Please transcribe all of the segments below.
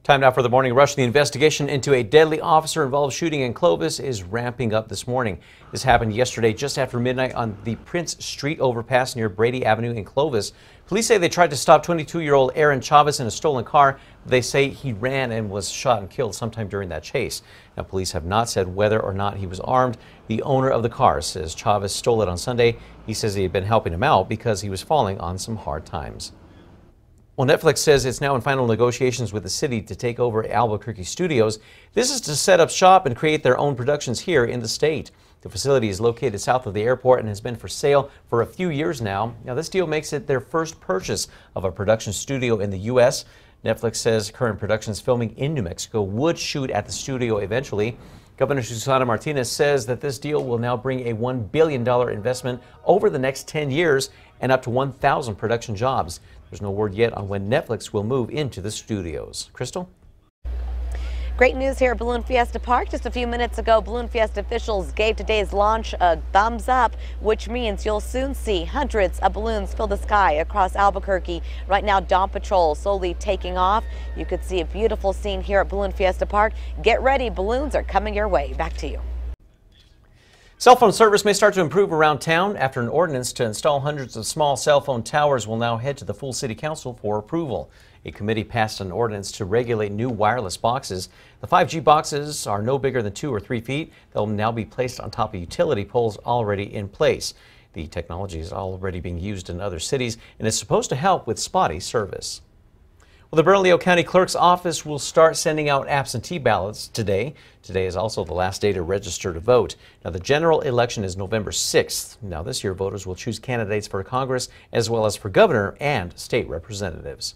Time now for the morning rush. The investigation into a deadly officer-involved shooting in Clovis is ramping up this morning. This happened yesterday just after midnight on the Prince Street overpass near Brady Avenue in Clovis. Police say they tried to stop 22-year-old Aaron Chavez in a stolen car. They say he ran and was shot and killed sometime during that chase. Now, police have not said whether or not he was armed. The owner of the car says Chavez stole it on Sunday. He says he had been helping him out because he was falling on some hard times. Well, Netflix says it's now in final negotiations with the city to take over Albuquerque studios. This is to set up shop and create their own productions here in the state. The facility is located south of the airport and has been for sale for a few years now. Now, this deal makes it their first purchase of a production studio in the U.S. Netflix says current productions filming in New Mexico would shoot at the studio eventually. Governor Susana Martinez says that this deal will now bring a $1 billion investment over the next 10 years and up to 1,000 production jobs. There's no word yet on when Netflix will move into the studios. Crystal? Great news here at Balloon Fiesta Park. Just a few minutes ago, Balloon Fiesta officials gave today's launch a thumbs up, which means you'll soon see hundreds of balloons fill the sky across Albuquerque. Right now, Dawn Patrol slowly taking off. You could see a beautiful scene here at Balloon Fiesta Park. Get ready, balloons are coming your way. Back to you. Cell phone service may start to improve around town after an ordinance to install hundreds of small cell phone towers will now head to the full city council for approval. A committee passed an ordinance to regulate new wireless boxes. The 5G boxes are no bigger than 2 or 3 feet. They'll now be placed on top of utility poles already in place. The technology is already being used in other cities and is supposed to help with spotty service. Well, the Bernalillo County Clerk's office will start sending out absentee ballots today. Today is also the last day to register to vote. Now, the general election is November 6th. Now, this year, voters will choose candidates for Congress as well as for governor and state representatives.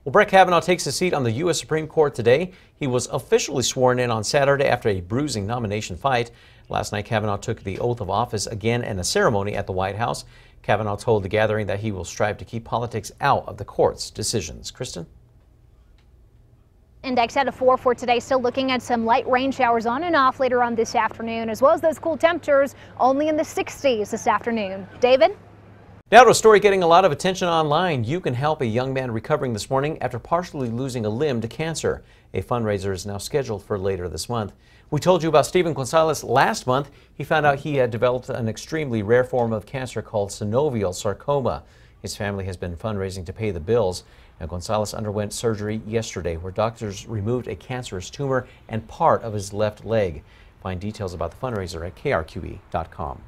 Well, Brett Kavanaugh takes a seat on the U.S. Supreme Court today. He was officially sworn in on Saturday after a bruising nomination fight. Last night, Kavanaugh took the oath of office again in a ceremony at the White House. Kavanaugh told the gathering that he will strive to keep politics out of the court's decisions. Kristen? Index at a 4 for today, still looking at some light rain showers on and off later on this afternoon, as well as those cool temperatures only in the 60s this afternoon. David? Now to a story getting a lot of attention online. You can help a young man recovering this morning after partially losing a limb to cancer. A fundraiser is now scheduled for later this month. We told you about Stephen Gonzalez last month. He found out he had developed an extremely rare form of cancer called synovial sarcoma. His family has been fundraising to pay the bills. Now, Gonzalez underwent surgery yesterday where doctors removed a cancerous tumor and part of his left leg. Find details about the fundraiser at KRQE.com.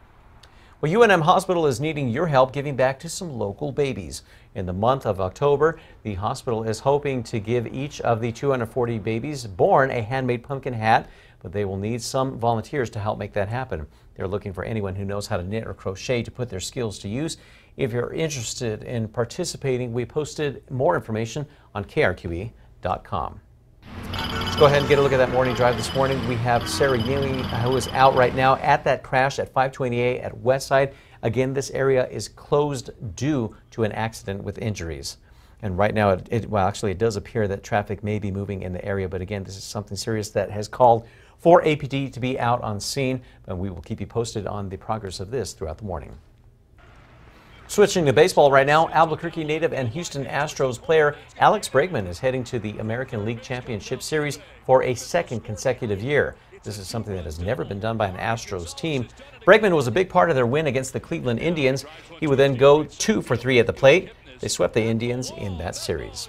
Well, UNM Hospital is needing your help giving back to some local babies. In the month of October, the hospital is hoping to give each of the 240 babies born a handmade pumpkin hat, but they will need some volunteers to help make that happen. They're looking for anyone who knows how to knit or crochet to put their skills to use. If you're interested in participating, we posted more information on KRQE.com. Let's go ahead and get a look at that morning drive this morning. We have Sarah Yingling, who is out right now at that crash at 528 at Westside. Again, this area is closed due to an accident with injuries. And right now, it does appear that traffic may be moving in the area. But again, this is something serious that has called for APD to be out on scene. And we will keep you posted on the progress of this throughout the morning. Switching to baseball right now, Albuquerque native and Houston Astros player Alex Bregman is heading to the American League Championship Series for a second consecutive year. This is something that has never been done by an Astros team. Bregman was a big part of their win against the Cleveland Indians. He would then go 2 for 3 at the plate. They swept the Indians in that series.